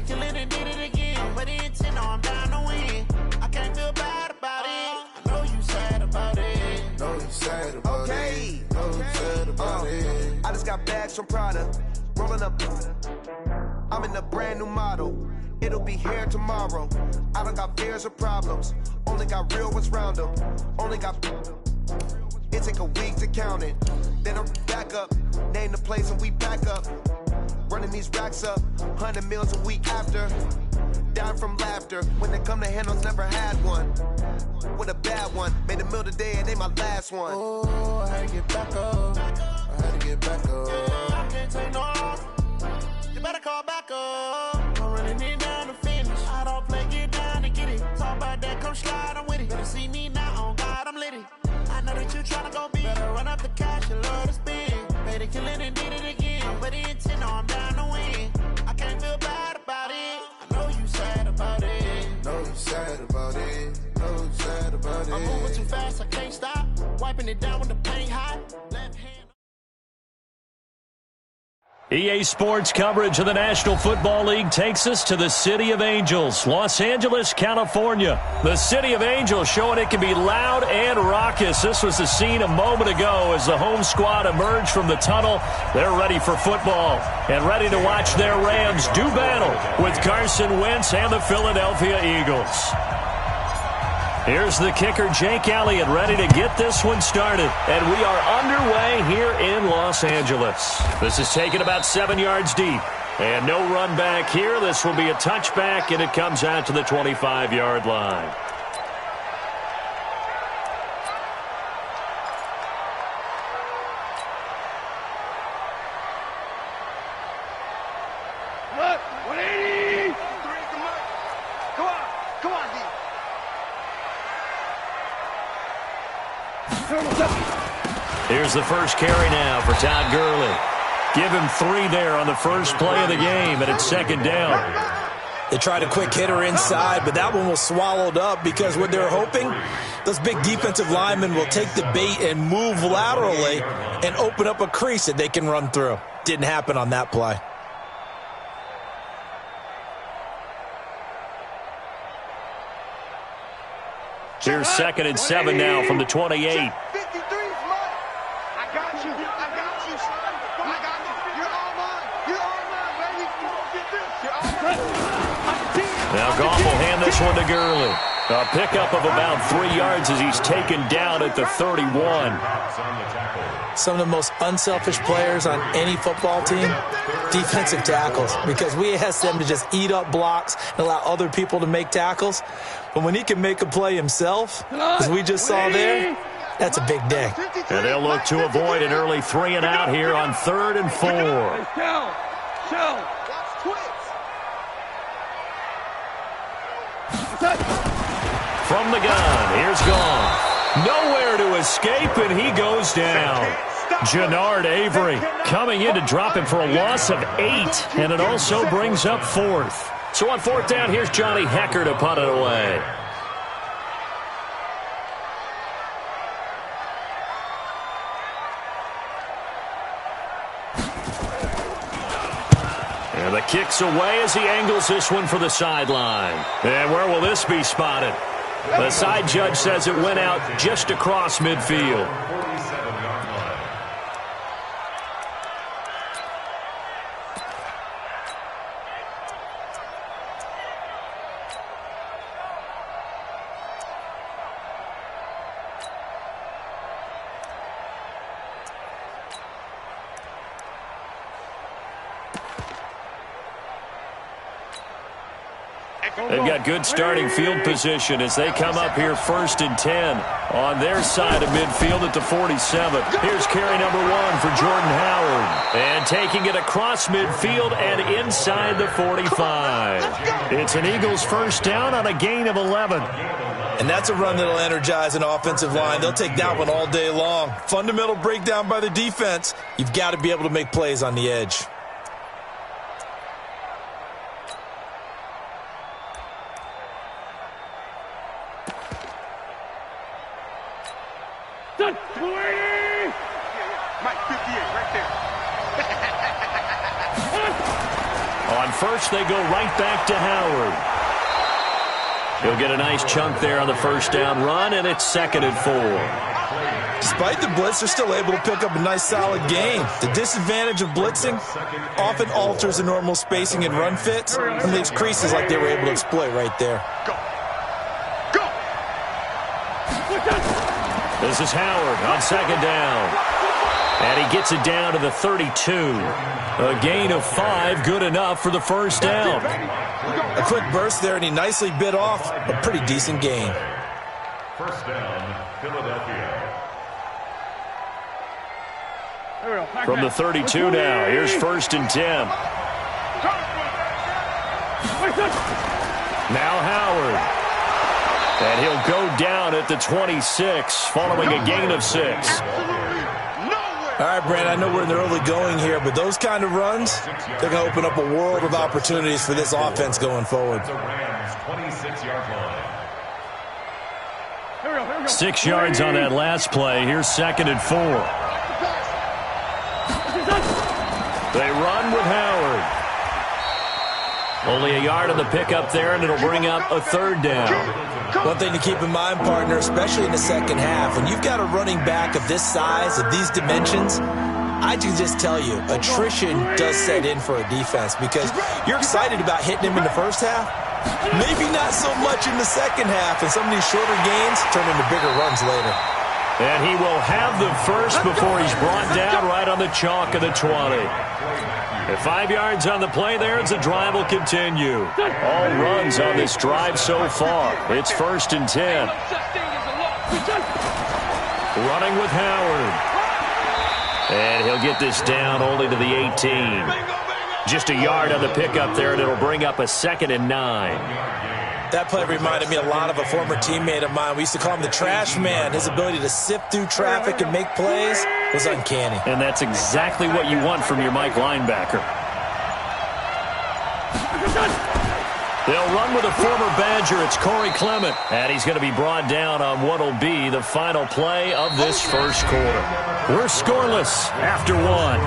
they kill it and did it again. But the intent, no, I'm down to win. I can't feel bad about it. I know you sad about it. Know you sad about it. Know you sad about it. I just got bags from Prada. Rolling up. I'm in a brand new model. It'll be here tomorrow. I don't got fears or problems. Only got real ones round them. Only got. It take a week to count it. Then I'm back up. Name the place and we back up. Running these racks up. 100 meals a week after. Dying from laughter. When they come to handles, never had one. With a bad one. Made a meal today and they my last one. Oh, I had to get back up. I had to get back up. I can't take no. You better call back up. I'm running it down to finish. I don't play, get down to get it. Talk about that, come slide, I'm with it. Better see me now, on God, I'm litty. I know that you tryna go big. Better run up the cash, you love to spend. Made it, kill it, and did it again. But the intent, no, I'm down to win. I can't feel bad about it. I know you sad about it. Know you sad about it. Know you sad about it. I'm moving too fast, I can't stop. Wiping it down with the paint hot. Left hand. EA Sports coverage of the National Football League takes us to the City of Angels, Los Angeles, California. The City of Angels showing it can be loud and raucous. This was the scene a moment ago as the home squad emerged from the tunnel. They're ready for football and ready to watch their Rams do battle with Carson Wentz and the Philadelphia Eagles. Here's the kicker, Jake Elliott, ready to get this one started. And we are underway here in Los Angeles. This is taken about 7 yards deep. And no run back here. This will be a touchback, and it comes out to the 25-yard line. Here's the first carry now for Todd Gurley. Give him 3 there on the first play of the game, and it's second down. They tried a quick hitter inside, but that one was swallowed up because what they're hoping, those big defensive linemen will take the bait and move laterally and open up a crease that they can run through. Didn't happen on that play. Here's 2nd and 7 now from the 28. Now Goff will hand this one to Gurley. A pickup of about 3 yards as he's taken down at the 31. Some of the most unselfish players on any football team, defensive tackles, because we ask them to just eat up blocks and allow other people to make tackles. But when he can make a play himself, as we just saw there, that's a big day. And they'll look to avoid an early 3 and out here on 3rd and 4. From the gun, here's Goff. Nowhere to escape, and he goes down. Jannard Avery coming in to drop him for a loss of 8, and it also brings up 4th. So on 4th down, here's Johnny Hecker to punt it away. And the kick's away as he angles this one for the sideline. And where will this be spotted? The side judge says it went out just across midfield. They've got good starting field position as they come up here 1st and 10 on their side of midfield at the 47. Here's carry number 1 for Jordan Howard. And taking it across midfield and inside the 45. It's an Eagles first down on a gain of 11. And that's a run that'll energize an offensive line. They'll take that one all day long. Fundamental breakdown by the defense. You've got to be able to make plays on the edge. On first, they go right back to Howard. He'll get a nice chunk there on the first down run, and it's 2nd and 4. Despite the blitz, they're still able to pick up a nice, solid gain. The disadvantage of blitzing often alters the normal spacing and run fits and leaves creases like they were able to exploit right there. This is Howard on 2nd down. And he gets it down to the 32. A gain of 5, good enough for the first down. A quick burst there, and he nicely bit off a pretty decent gain. First down, Philadelphia. From the 32 now, here's 1st and 10. Now Howard. And he'll go down at the 26, following a gain of 6. All right, Brandon, I know we're in the early going here, but those kind of runs, they're going to open up a world of opportunities for this offense going forward. 6 yards on that last play. Here's 2nd and 4. They run with Howard. Only a yard on the pickup there, and it'll bring up a 3rd down. One thing to keep in mind, partner, especially in the second half, when you've got a running back of this size, of these dimensions, I can just tell you, attrition does set in for a defense because you're excited about hitting him in the first half. Maybe not so much in the second half, and some of these shorter gains turn into bigger runs later. And he will have the first before he's brought down right on the chalk of the 20. At 5 yards on the play there, as the drive will continue. All runs on this drive so far. It's 1st and 10. Running with Howard. And he'll get this down only to the 18. Just a yard on the pickup there, and it'll bring up a 2nd and 9. That play reminded me a lot of a former teammate of mine. We used to call him the trash man. His ability to sift through traffic and make plays was uncanny. And that's exactly what you want from your Mike linebacker. They'll run with a former Badger. It's Corey Clement. And he's going to be brought down on what will be the final play of this first quarter. We're scoreless after 1.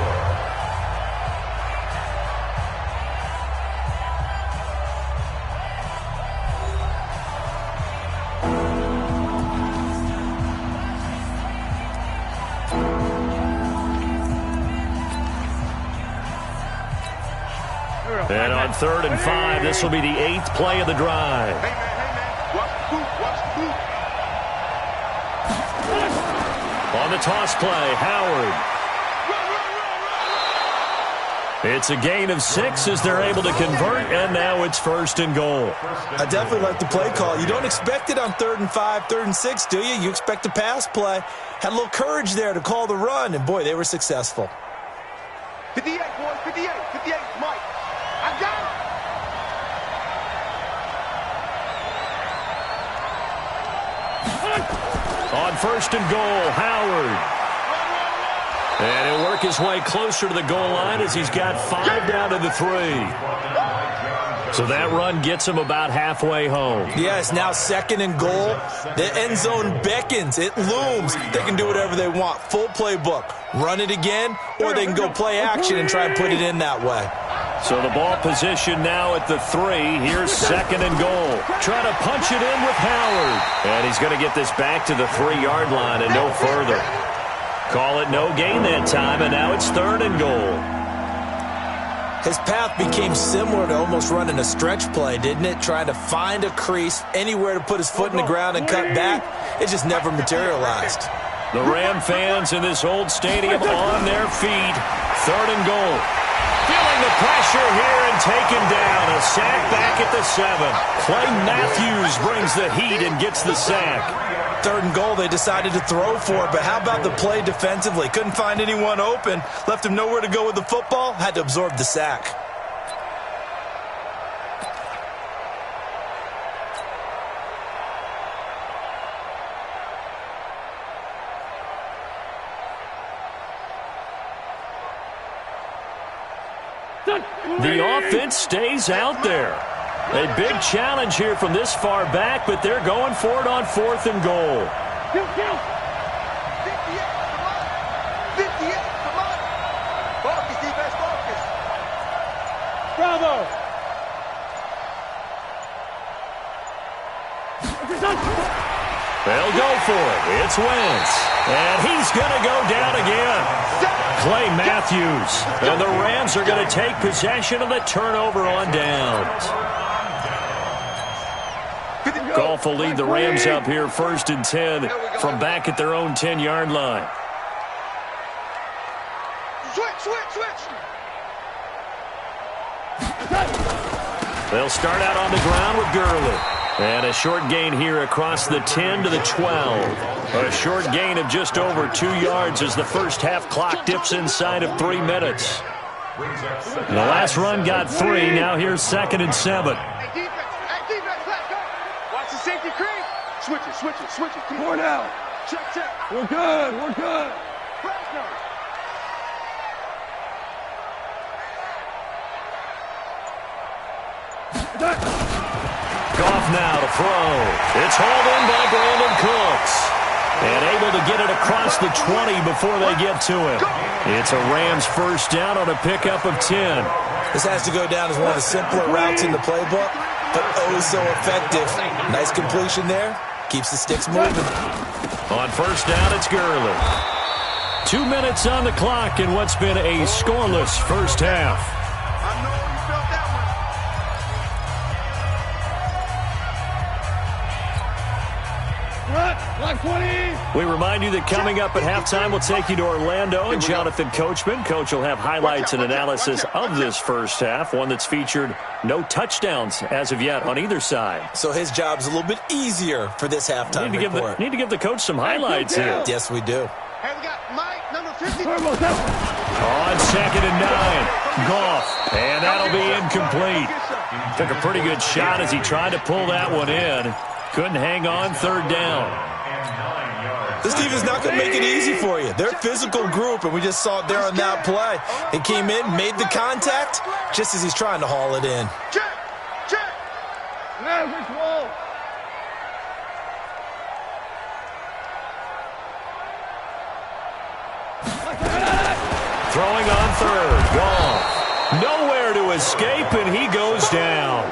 And on 3rd and 5, this will be the 8th play of the drive. On the toss play, Howard. It's a gain of 6 as they're able to convert, and now it's 1st and goal. I definitely like the play call. You don't expect it on 3rd and 5, 3rd and 6, do you? You expect a pass play. Had a little courage there to call the run, and boy, they were successful. 58, boys, 58, Mike. I got it. On 1st and goal, Howard. And he'll work his way closer to the goal line as he's got 5 down to the 3. So that run gets him about halfway home. Yeah, it's now 2nd and goal. The end zone beckons. It looms. They can do whatever they want. Full playbook. Run it again, or they can go play action and try and put it in that way. So the ball position now at the 3. Here's 2nd and goal. Trying to punch it in with Howard. And he's going to get this back to the 3-yard line and no further. Call it no gain that time, and now it's 3rd and goal. His path became similar to almost running a stretch play, didn't it? Trying to find a crease, anywhere to put his foot in the ground and cut back. It just never materialized. The Ram fans in this old stadium on their feet. 3rd and goal. Feeling the pressure here and taken down. A sack back at the 7. Clay Matthews brings the heat and gets the sack. 3rd and goal, they decided to throw for it, but how about the play defensively? Couldn't find anyone open, left him nowhere to go with the football, had to absorb the sack. The offense stays out there. A big challenge here from this far back, but they're going for it on 4th and goal. 58, come on. Focus, defense, focus. Bravo. They'll go for it. It's Wentz. And he's going to go down again. Clay Matthews. And the Rams are going to take possession of the turnover on downs. Goff will lead the Rams up here 1st and 10 from back at their own 10-yard line. Switch. They'll start out on the ground with Gurley. And a short gain here across the 10 to the 12. A short gain of just over 2 yards as the first half clock dips inside of 3 minutes. The last run got 3. Now here's 2nd and 7. Hey, defense, let's go. Watch the safety creep. Switch it. Come on now. Check. We're good. Goff now to throw. It's hauled in by Brandon Cooks. And able to get it across the 20 before they get to it. It's a Rams first down on a pickup of 10. This has to go down as one of the simpler routes in the playbook, but oh so effective. Nice completion there. Keeps the sticks moving. On first down, it's Gurley. 2 minutes on the clock in what's been a scoreless first half. I know you felt that one. Like 20. We remind you that coming up at halftime, we'll take you to Orlando and Jonathan Coachman. Coach will have highlights and analysis of this first half, one that's featured no touchdowns as of yet on either side. So his job's a little bit easier for this halftime report. Need to give the coach some highlights here. Yes, we do. Hey, we got Mike, number 50. On 2nd and 9, Goff, and that'll be incomplete. Took a pretty good shot as he tried to pull that one in. Couldn't hang on 3rd down. This team is not going to make it easy for you. They're a physical group, and we just saw it there on that play. He came in, made the contact, just as he's trying to haul it in. Check. Throwing on 3rd, Goff. Nowhere to escape, and he goes down.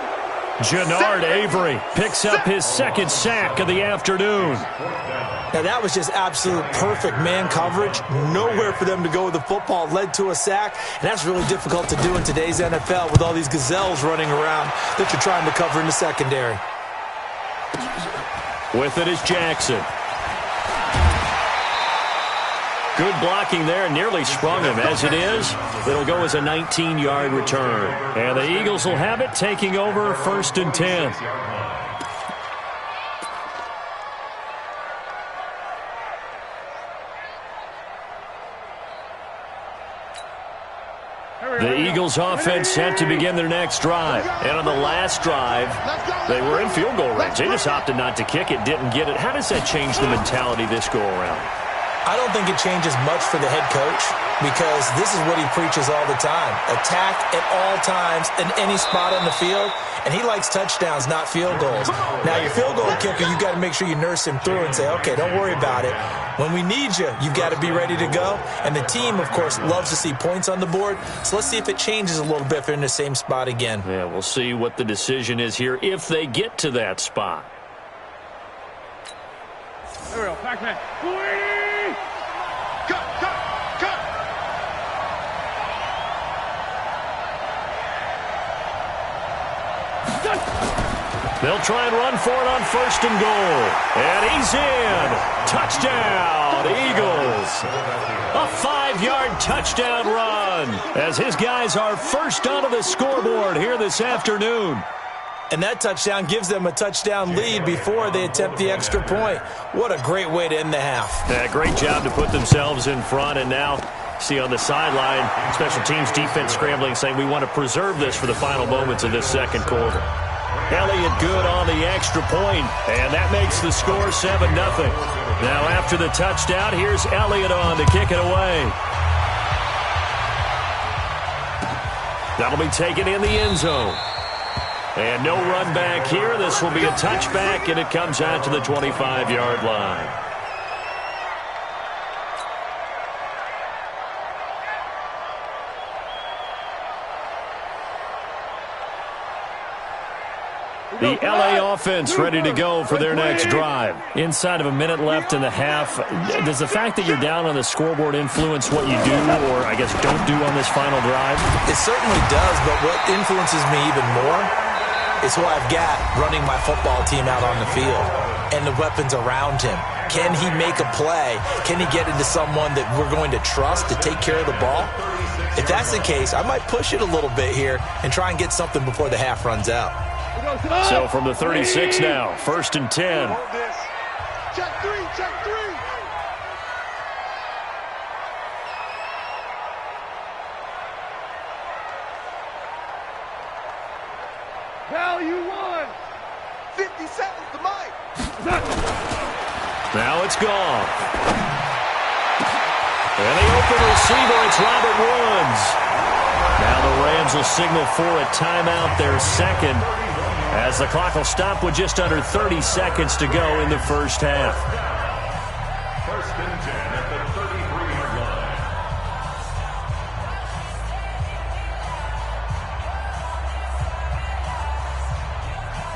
Jannard Avery picks up his 2nd sack of the afternoon. Now, that was just absolute perfect man coverage. Nowhere for them to go with the football. Led to a sack, and that's really difficult to do in today's NFL with all these gazelles running around that you're trying to cover in the secondary. With it is Jackson. Good blocking there, nearly sprung him. As it is, it'll go as a 19-yard return. And the Eagles will have it, taking over 1st and 10. The Eagles offense set to begin their next drive. And on the last drive, they were in field goal range. They just opted not to kick it, didn't get it. How does that change the mentality this go around? I don't think it changes much for the head coach because this is what he preaches all the time. Attack at all times in any spot on the field, and he likes touchdowns, not field goals. Now, your field goal kicker, you've got to make sure you nurse him through and say, okay, don't worry about it. When we need you, you've got to be ready to go. And the team, of course, loves to see points on the board. So let's see if it changes a little bit if they're in the same spot again. Yeah, we'll see what the decision is here if they get to that spot. There we go, Pac-Man. Cut. They'll try and run for it on 1st and goal. And he's in. Touchdown, Eagles. A 5-yard touchdown run as his guys are first onto the scoreboard here this afternoon. And that touchdown gives them a touchdown lead before they attempt the extra point. What a great way to end the half. Yeah, great job to put themselves in front. And now, see on the sideline, special teams defense scrambling, saying we want to preserve this for the final moments of this 2nd quarter. Elliott good on the extra point, and that makes the score 7-0. Now after the touchdown, here's Elliott on to kick it away. That'll be taken in the end zone. And no run back here. This will be a touchback, and it comes out to the 25-yard line. The LA offense ready to go for their next drive. Inside of a minute left in the half, does the fact that you're down on the scoreboard influence what you do, or I guess don't do on this final drive? It certainly does, but what influences me even more is who I've got running my football team out on the field and the weapons around him. Can he make a play? Can he get into someone that we're going to trust to take care of the ball? If that's the case, I might push it a little bit here and try and get something before the half runs out. So from the 36 now, 1st and 10. Check three, check three. Value one. 50 seconds to Mike. Now it's gone. And the open receiver, it's Robert Woods. Now the Rams will signal for a timeout, their second, as the clock will stop with just under 30 seconds to go in the first half. 1st and 10 at the 33-yard line.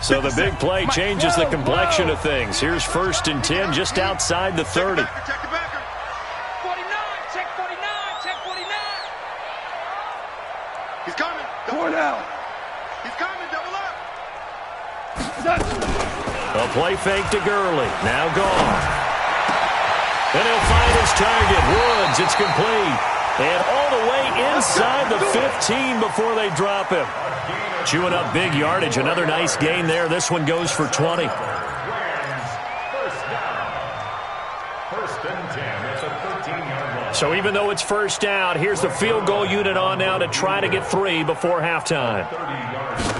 So the big play changes the complexion of things. Here's 1st and 10 just outside the 30. Check the backer. 49, check 49, check 49. He's coming. Double down. He's coming, double up. A play fake to Gurley. Now gone. And he'll find his target. Woods, it's complete. And all the way inside the 15 before they drop him. Chewing up big yardage. Another nice gain there. This one goes for 20. Rams, 1st down. 1st and 10 at the 13-yard line. So even though it's 1st down, here's the field goal unit on now to try to get 3 before halftime. 30-yard line.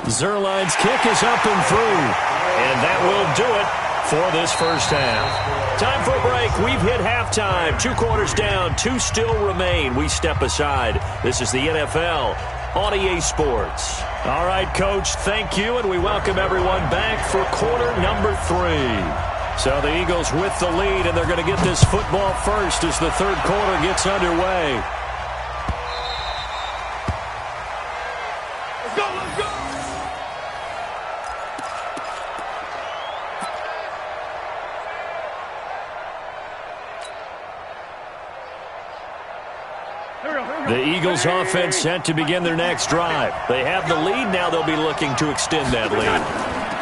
Zerline's kick is up and through. And that will do it for this first half. Time for a break. We've hit halftime. 2 quarters down. 2 still remain. We step aside. This is the NFL on EA Sports. All right, Coach, thank you, and we welcome everyone back for quarter number 3. So the Eagles with the lead, and they're going to get this football first as the third quarter gets underway. Let's go, let's go. The Eagles offense set to begin their next drive. They have the lead. Now they'll be looking to extend that lead.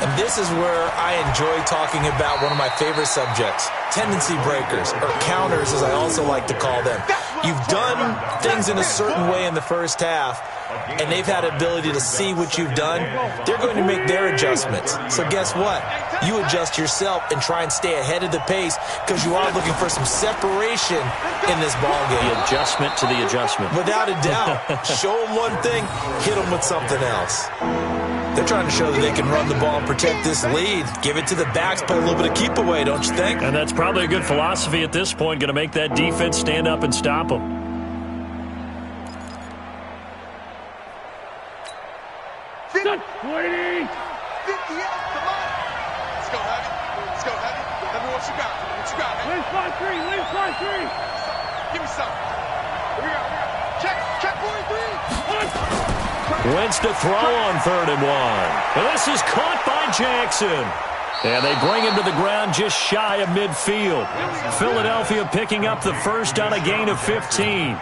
And this is where I enjoy talking about one of my favorite subjects, tendency breakers, or counters as I also like to call them. You've done things in a certain way in the first half, and they've had ability to see what you've done. They're going to make their adjustments. So guess what? You adjust yourself and try and stay ahead of the pace because you are looking for some separation in this ball game. The adjustment to the adjustment. Without a doubt. Show them one thing, hit them with something else. They're trying to show that they can run the ball and protect this lead. Give it to the backs, play a little bit of keep away, don't you think? And that's probably a good philosophy at this point, going to make that defense stand up and stop them. Waiting. 50 out, come on. Let's go, Heavy. Let's go, Heavy. Heavy, what you got? What you got, Heavy? Win fly three. Give me some. Here we go. Check 43. Wentz to throw on 3rd and 1. And this is caught by Jackson. And they bring him to the ground just shy of midfield. Philadelphia picking up the first on a gain of 15.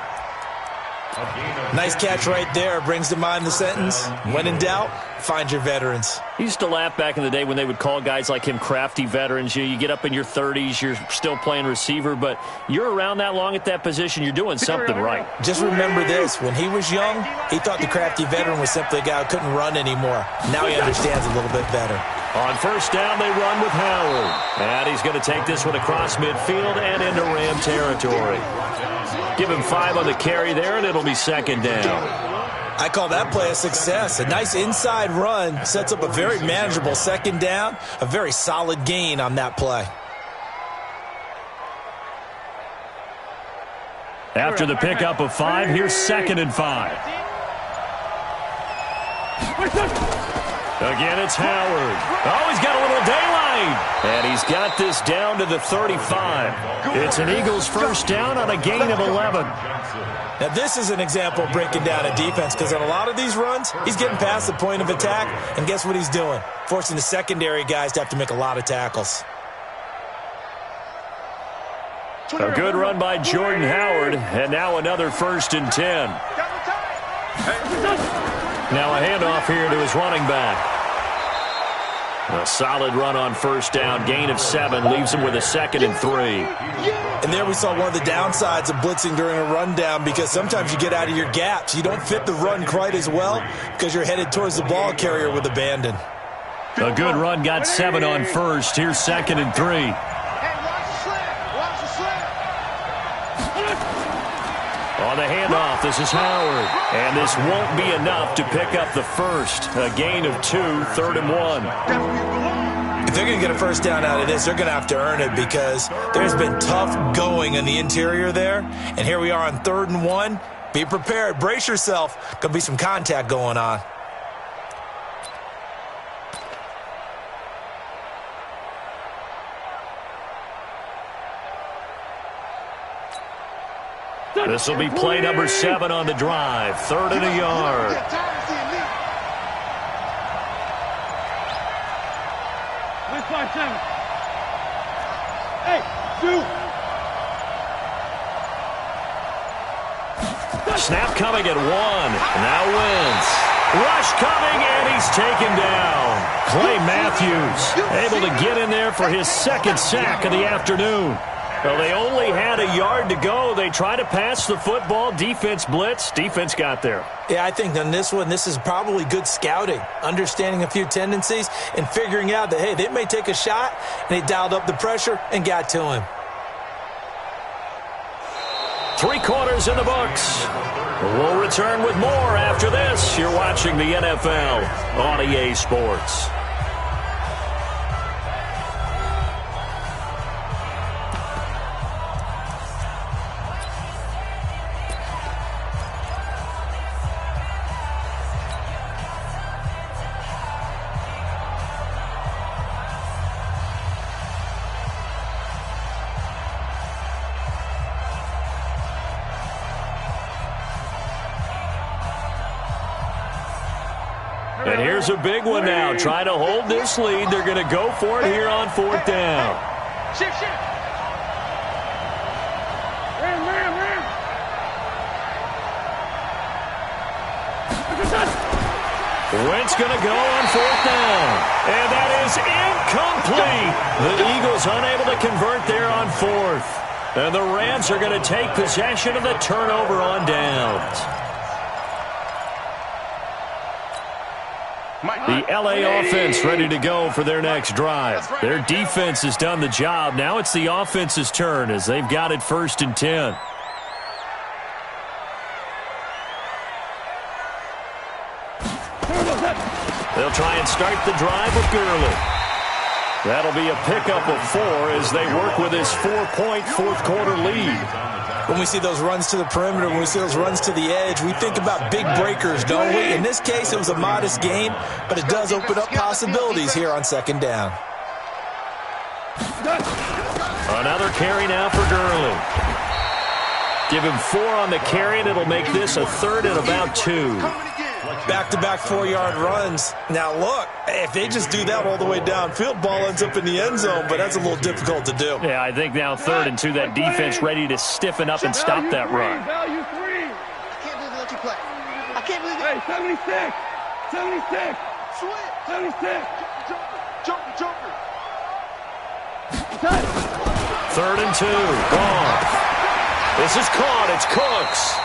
Nice catch right there. Brings to mind the sentence, when in doubt, find your veterans. He used to laugh back in the day when they would call guys like him crafty veterans. You get up in your 30s, you're still playing receiver, but you're around that long at that position, you're doing something right. Just remember this. When he was young, he thought the crafty veteran was simply a guy who couldn't run anymore. Now he understands a little bit better. On 1st down, they run with Howard. And he's going to take this one across midfield and into Ram territory. Give him 5 on the carry there, and it'll be 2nd down. I call that play a success. A nice inside run sets up a very manageable 2nd down. A very solid gain on that play. After the pickup of 5, here's 2nd and 5. Again, it's Howard. Oh, he's got a little daylight. And he's got this down to the 35. It's an Eagles first down on a gain of 11. Now, this is an example of breaking down a defense, because on a lot of these runs, he's getting past the point of attack, and guess what he's doing? Forcing the secondary guys to have to make a lot of tackles. A good run by Jordan Howard, and now another 1st and 10. Now a handoff here to his running back. A solid run on first down, gain of 7, leaves him with a 2nd and 3. And there we saw one of the downsides of blitzing during a rundown, because sometimes you get out of your gaps. You don't fit the run quite as well because you're headed towards the ball carrier with abandon. A good run, got 7 on first. Here's 2nd and 3. On the handoff, this is Howard. And this won't be enough to pick up the first. A gain of 2, 3rd and 1. If they're going to get a first down out of this, they're going to have to earn it, because there's been tough going in the interior there. And here we are on 3rd and 1. Be prepared. Brace yourself. Going to be some contact going on. This will be play number 7 on the drive. 3rd and a yard. Snap coming at 1. Now Wentz. Rush coming, and he's taken down. Clay Matthews able to get in there for his 2nd sack of the afternoon. Well, they only had a yard to go. They tried to pass the football. Defense blitz. Defense got there. Yeah, I think on this one, this is probably good scouting, understanding a few tendencies, and figuring out that, hey, they may take a shot, and they dialed up the pressure and got to him. 3 quarters in the books. We'll return with more after this. You're watching the NFL on EA Sports. And here's a big one now. Trying to hold this lead. They're going to go for it here on 4th down. Shift. Ram. Wentz going to go on 4th down. And that is incomplete. The Eagles unable to convert there on 4th. And the Rams are going to take possession of the turnover on downs. The LA offense ready to go for their next drive. Their defense has done the job. Now it's the offense's turn as they've got it 1st and 10. They'll try and start the drive with Gurley. That'll be a pickup of 4 as they work with his 4-point 4th quarter lead. When we see those runs to the perimeter, when we see those runs to the edge, we think about big breakers, don't we? In this case, it was a modest gain, but it does open up possibilities here on 2nd down. Another carry now for Gurley. Give him 4 on the carry, and it'll make this a 3rd and about 2. Back-to-back 4-yard runs. Now, look, if they just do that all the way downfield, ball ends up in the end zone, but that's a little difficult to do. Yeah, I think now 3rd and 2, that defense ready to stiffen up and stop that run. Value 3. I can't believe they let you play. I can't believe it. Hey, 76. 76. Sweet. 76. Jumper. 3rd and 2. Gone. This is caught. It's Cooks.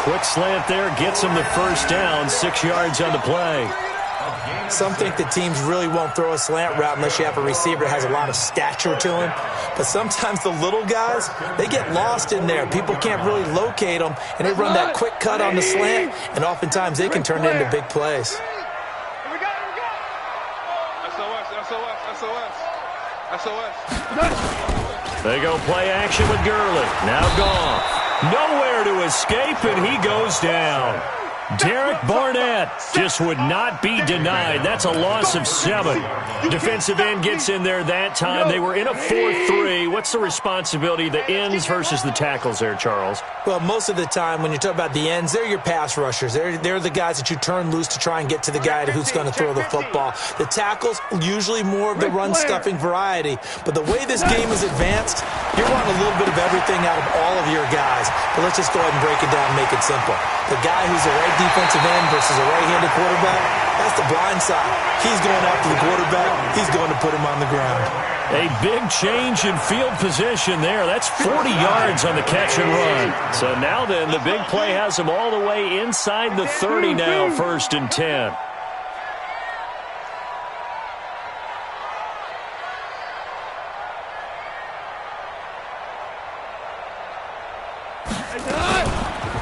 Quick slant there, gets him the 1st down, 6 yards on the play. Some think that teams really won't throw a slant route unless you have a receiver that has a lot of stature to him. But sometimes the little guys, they get lost in there. People can't really locate them, and they run that quick cut on the slant, and oftentimes they can turn it into big plays. Here we go. SOS. They go play action with Gurley. Now Goff. Nowhere to escape, and he goes down. Derek Barnett just would not be denied. That's a loss of 7. Defensive end gets in there that time. They were in a 4-3. What's the responsibility of the ends versus the tackles there, Charles? Well, most of the time when you talk about the ends, they're your pass rushers. They're the guys that you turn loose to try and get to the guy who's going to throw the football. The tackles, usually more of the run-stuffing variety. But the way this game is advanced, you're wanting a little bit of everything out of all of your guys. But let's just go ahead and break it down and make it simple. The guy who's a right defensive end versus a right-handed quarterback, that's the blind side. He's going after the quarterback. He's going to put him on the ground. A big change in field position there. That's 40 yards on the catch and run. So now then, the big play has him all the way inside the 30 now, 1st and 10.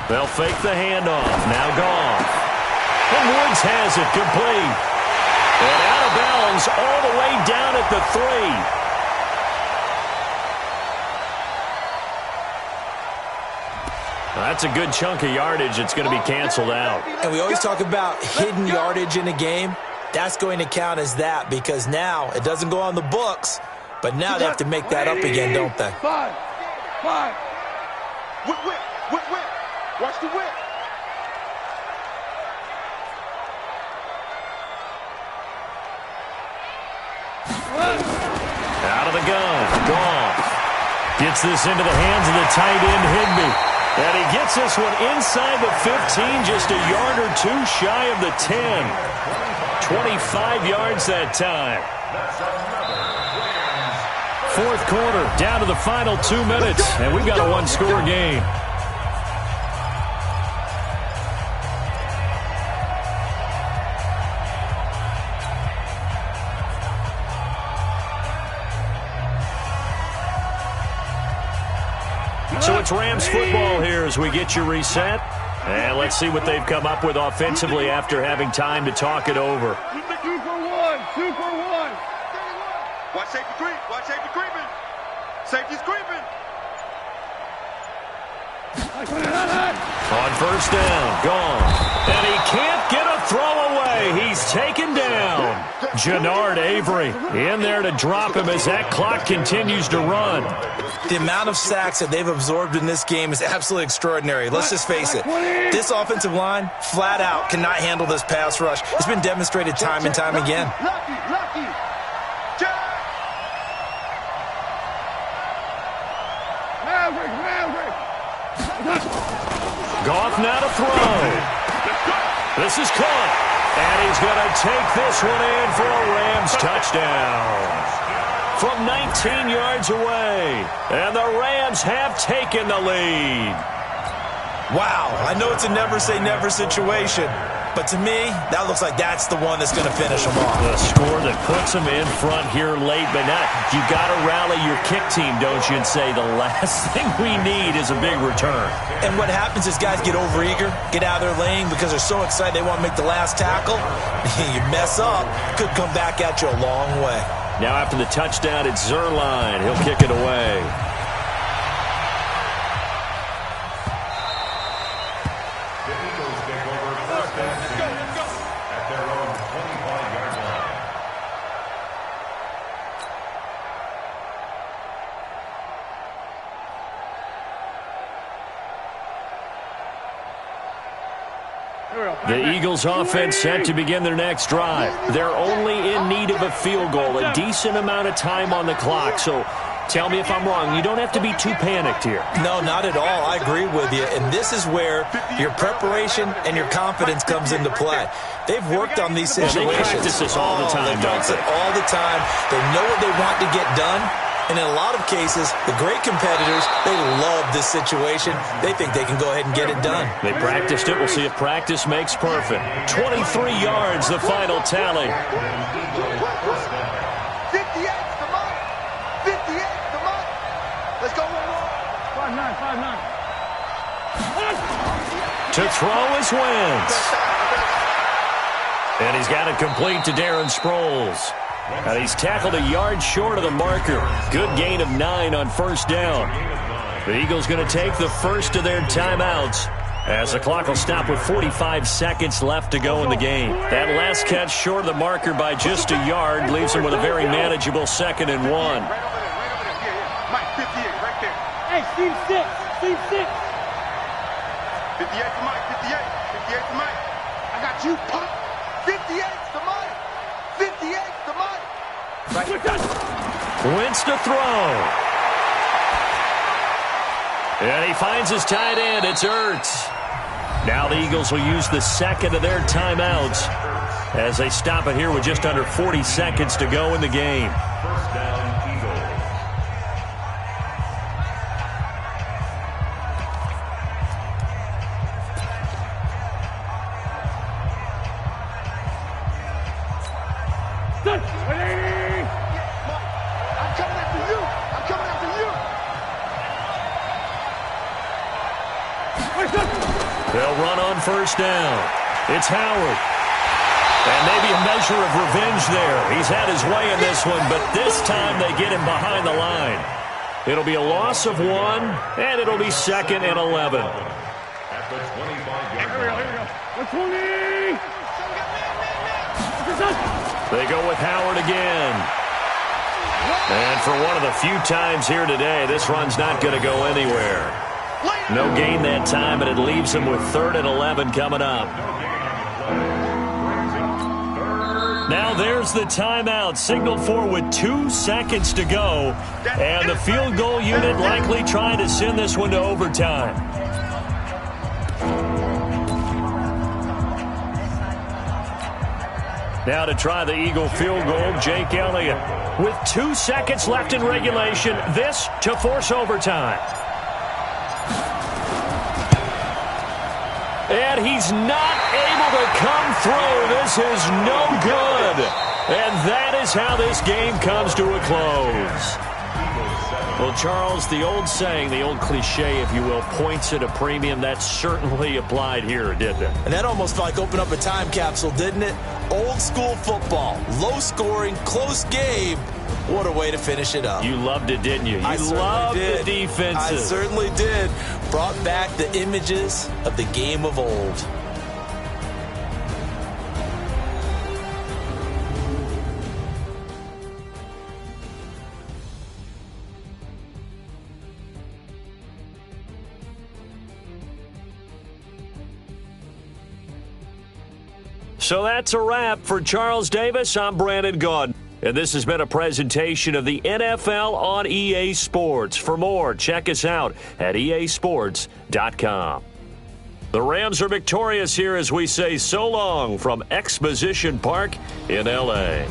They'll fake the handoff. Now Goff. And Woods has it complete. And out of bounds all the way down at the 3. That's a good chunk of yardage. It's going to be canceled out. And we always talk about hidden yardage in a game. That's going to count as that because now it doesn't go on the books, but now they have to make that up again, don't they? 5. Whip. Watch the whip. Out of the gun. Goff gets this into the hands of the tight end, Higbee. And he gets this one inside the 15, just a yard or 2 shy of the 10. 25 yards that time. 4th quarter, down to the final 2 minutes, and we've got a 1-score game. So it's Rams football here as we get you reset. And let's see what they've come up with offensively after having time to talk it over. 2 for 1. Watch safety creep. Watch safety creeping. Safety's creeping. On 1st down, gone. And he can't get a throw away. He's taken down. Jannard Avery in there to drop him as that clock continues to run. The amount of sacks that they've absorbed in this game is absolutely extraordinary. Let's just face it. This offensive line, flat out, cannot handle this pass rush. It's been demonstrated time and time again. Lucky. Goff now to throw. This is caught. And he's going to take this one in for a Rams touchdown. From 19 yards away. And the Rams have taken the lead. Wow, I know it's a never-say-never situation, but to me, that looks like that's the one that's going to finish them off. The score that puts them in front here late, but not. You got to rally your kick team, don't you, and say the last thing we need is a big return. And what happens is guys get overeager, get out of their lane because they're so excited they want to make the last tackle. You mess up, could come back at you a long way. Now after the touchdown, it's Zerline. He'll kick it away. The Eagles offense set to begin their next drive. They're only in need of a field goal, a decent amount of time on the clock. So tell me if I'm wrong. You don't have to be too panicked here. No, not at all. I agree with you. And this is where your preparation and your confidence comes into play. They've worked on these situations. They practice this all the time, They practice it all the time. They know what they want to get done. And in a lot of cases, the great competitors, they love this situation. They think they can go ahead and get it done. They practiced it. We'll see if practice makes perfect. 23 yards, the final tally. 58's the mark. 58's the mark. Let's go one more. 5-9. To throw is Wentz. And he's got it complete to Darren Sproles. And he's tackled a yard short of the marker. Good gain of 9 on 1st down. The Eagles going to take the first of their timeouts. As the clock will stop with 45 seconds left to go in the game. That last catch short of the marker by just a yard leaves him with a very manageable 2nd and 1. Right over there. Yeah. Mike, 58, right there. Hey, Steve 6. Steve 6. 58 to Mike. 58. 58 to Mike. I got you, Pop. 58 to Mike. 58 to Mike. Right. Wentz to throw. And he finds his tight end. It's Ertz. Now the Eagles will use the second of their timeouts as they stop it here with just under 40 seconds to go in the game. First down, Eagles. I'm coming after you. I'm coming after you. They'll run on first down. It's Howard. And maybe a measure of revenge there. He's had his way in this one, but this time they get him behind the line. It'll be a loss of 1, and it'll be 2nd and 11. At the 25-yard line. They go with Howard again. And for one of the few times here today, this run's not going to go anywhere. No gain that time, and it leaves him with 3rd and 11 coming up. Now there's the timeout, signaled for with 2 seconds to go. And the field goal unit likely trying to send this one to overtime. Now to try the Eagle field goal, Jake Elliott. With 2 seconds left in regulation, this to force overtime. And he's not able to come through. This is no good. And that is how this game comes to a close. Well, Charles, the old saying, the old cliche, if you will, points at a premium, that certainly applied here, didn't it? And that almost like opened up a time capsule, didn't it? Old school football, low scoring, close game. What a way to finish it up. You loved it, didn't you? I loved did. the defenses. I certainly did. Brought back the images of the game of old. So that's a wrap for Charles Davis. I'm Brandon Gaudin. And this has been a presentation of the NFL on EA Sports. For more, check us out at easports.com. The Rams are victorious here as we say so long from Exposition Park in L.A.